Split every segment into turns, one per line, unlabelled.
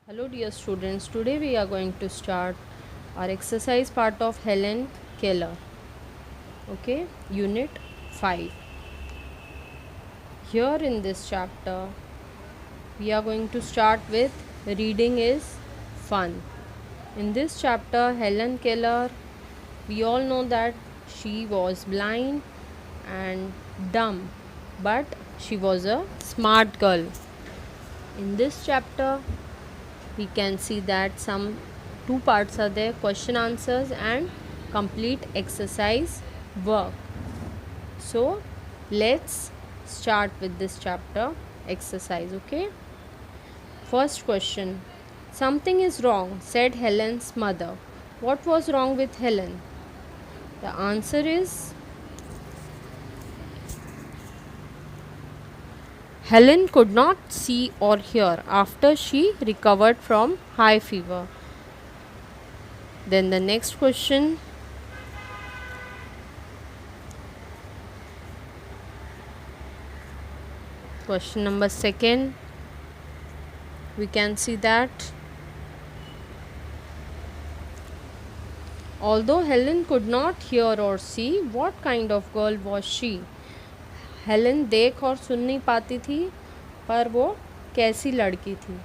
Hello dear students, today we are going to start our exercise part of Helen Keller. Okay, unit 5. Here in this chapter, we are going to start with reading is fun. In this chapter, Helen Keller, we all know that she was blind and dumb, but she was a smart girl. In this chapter, we can see that some two parts are there: question answers and complete exercise work. So let's start with this chapter exercise. Okay, first question: something is wrong, said Helen's mother. What was wrong with Helen? The answer is Helen could not see or hear after she recovered from high fever. Then the next question: question number second, we can see that although Helen could not hear or see, what kind of girl was she? Helen देख और सुन नहीं पाती थी, पर वो कैसी लड़की थी?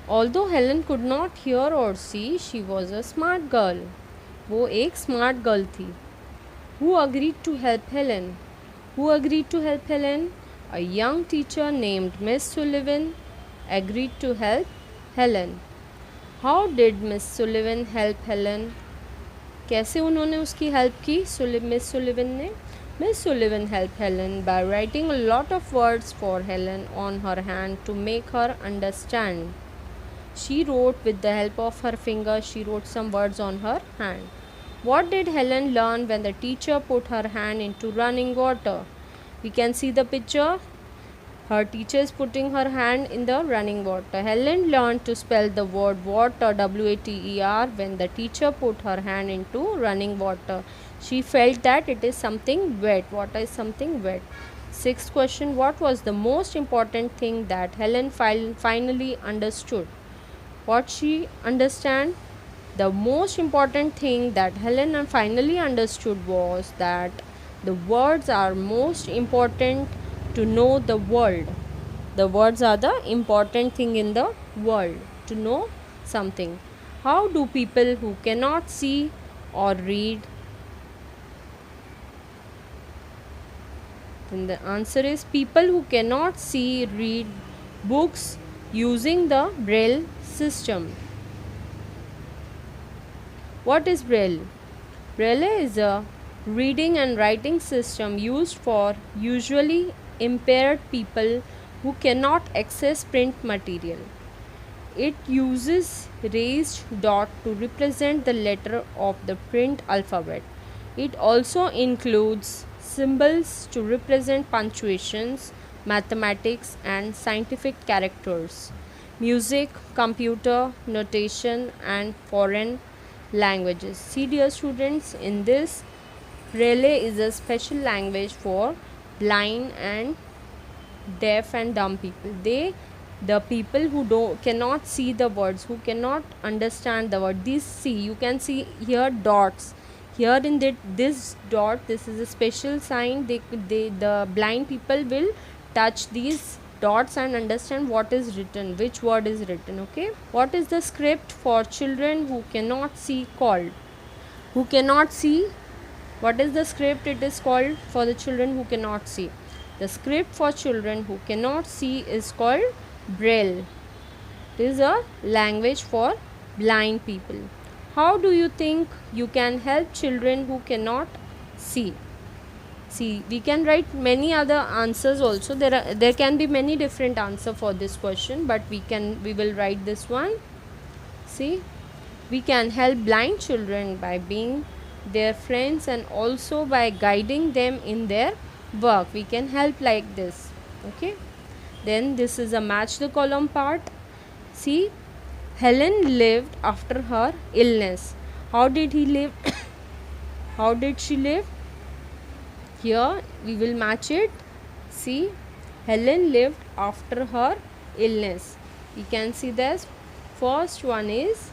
Although Helen could not hear or see, she was a smart girl. वो एक स्मार्ट गर्ल थी. Who agreed to help Helen? Who agreed to help Helen? A young teacher named Miss Sullivan agreed to help Helen. How did Miss Sullivan help Helen? कैसे उन्होंने उसकी help की? Miss Sullivan ने. Miss Sullivan helped Helen by writing a lot of words for Helen on her hand to make her understand. She wrote with the help of her finger. She wrote some words on her hand. What did Helen learn when the teacher put her hand into running water? We can see the picture. Her teacher is putting her hand in the running water. Helen learned to spell the word water, W-A-T-E-R, when the teacher put her hand into running water. She felt that it is something wet. Water is something wet. Sixth question: what was the most important thing that Helen finally understood? What she understand? The most important thing that Helen finally understood was that the words are most important to know the world. The words are the important thing in the world to know something. How do people who cannot see or read? And the answer is people who cannot see read books using the Braille system. What is Braille? Braille is a reading and writing system used for usually impaired people who cannot access print material. It uses raised dot to represent the letter of the print alphabet. It also includes symbols to represent punctuations, mathematics and scientific characters, music, computer, notation and foreign languages. See dear students, in this Braille is a special language for blind and deaf and dumb people. The people who cannot see the words, who cannot understand the word. These, see, you can see here dots. Here in this dot, this is a special sign. The blind people will touch these dots and understand what is written, which word is written. Okay, what is the script for children who cannot see called? Who cannot see? What is the script? It is called for the children who cannot see. The script for children who cannot see is called Braille. It is a language for blind people. How do you think you can help children who cannot see? See, we can write many other answers also. There can be many different answers for this question, but we will write this one. See, we can help blind children by being their friends and also by guiding them in their work. We can help like this. Okay, then this is a match the column part. See, Helen lived after her illness. How did he live? How did she live? Here we will match it. See, Helen lived after her illness. We can see this. First one is,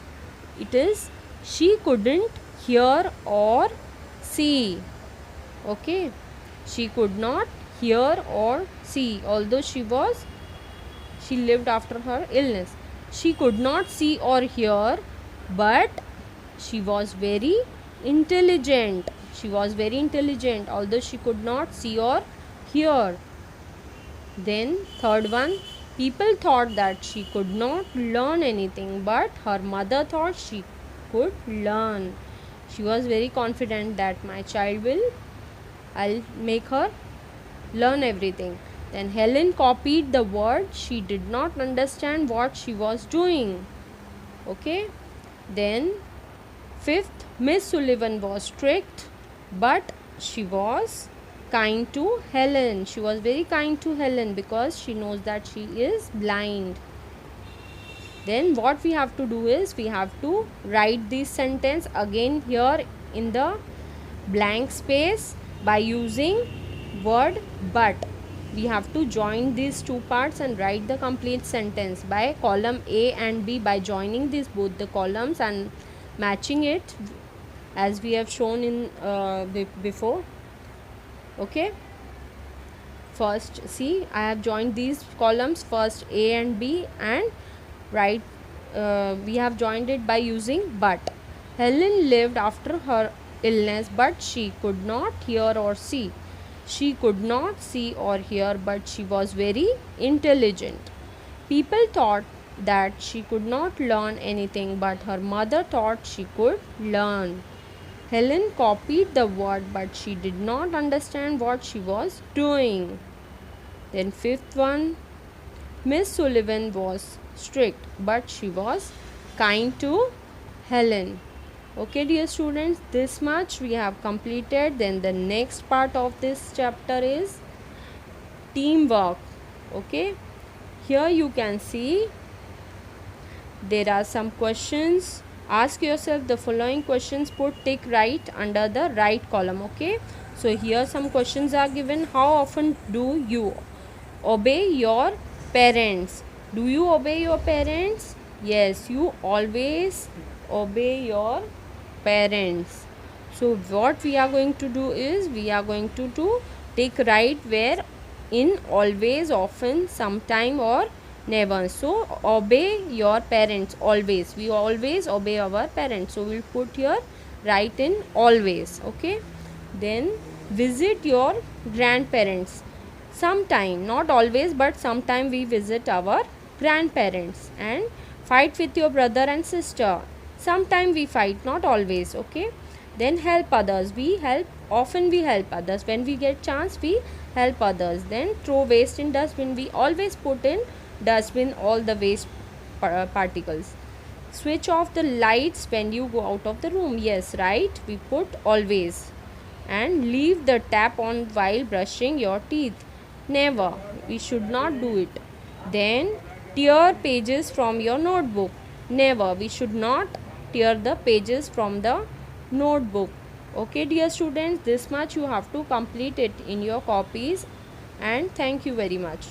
it is she couldn't hear or see. Okay, she could not hear or see, although she lived after her illness. She could not see or hear, but she was very intelligent. She was very intelligent, although she could not see or hear. Then third one, people thought that she could not learn anything, but her mother thought she could learn. She was very confident that my child I'll make her learn everything. Then Helen copied the word. She did not understand what she was doing. Okay. Then fifth, Miss Sullivan was strict, but she was kind to Helen. She was very kind to Helen because she knows that she is blind. Then what we have to do is, we have to write this sentence again here in the blank space by using word but. We have to join these two parts and write the complete sentence by column A and B, by joining these both the columns and matching it as we have shown in before. Okay, first see, I have joined these columns, first A and B, and right, we have joined it by using but. Helen lived after her illness, but she could not hear or see. She could not see or hear, but she was very intelligent. People thought that she could not learn anything, but her mother thought she could learn. Helen copied the word, but she did not understand what she was doing. Then fifth one, Miss Sullivan was strict, but she was kind to Helen. Okay, dear students, this much we have completed. Then the next part of this chapter is teamwork. Okay, here you can see there are some questions. Ask yourself the following questions, put tick right under the right column. Okay, so here some questions are given. How often do you obey your parents? Do you obey your parents? Yes, you always obey your parents. So what we are going to do is, we are going to do take right where in always, often, sometime or never. So obey your parents always. We always obey our parents. So we'll put here right in always. Okay. Then visit your grandparents. Sometime, not always, but sometime we visit our grandparents. And fight with your brother and sister. Sometime we fight, not always. Okay. Then help others. We help, often we help others. When we get chance, we help others. Then throw waste in dustbin. We always put in dustbin all the waste particles. Switch off the lights when you go out of the room. Yes, right, we put always. And leave the tap on while brushing your teeth. Never, we should not do it. Then tear pages from your notebook. Never, we should not tear the pages from the notebook. Okay, dear students, this much you have to complete it in your copies. And thank you very much.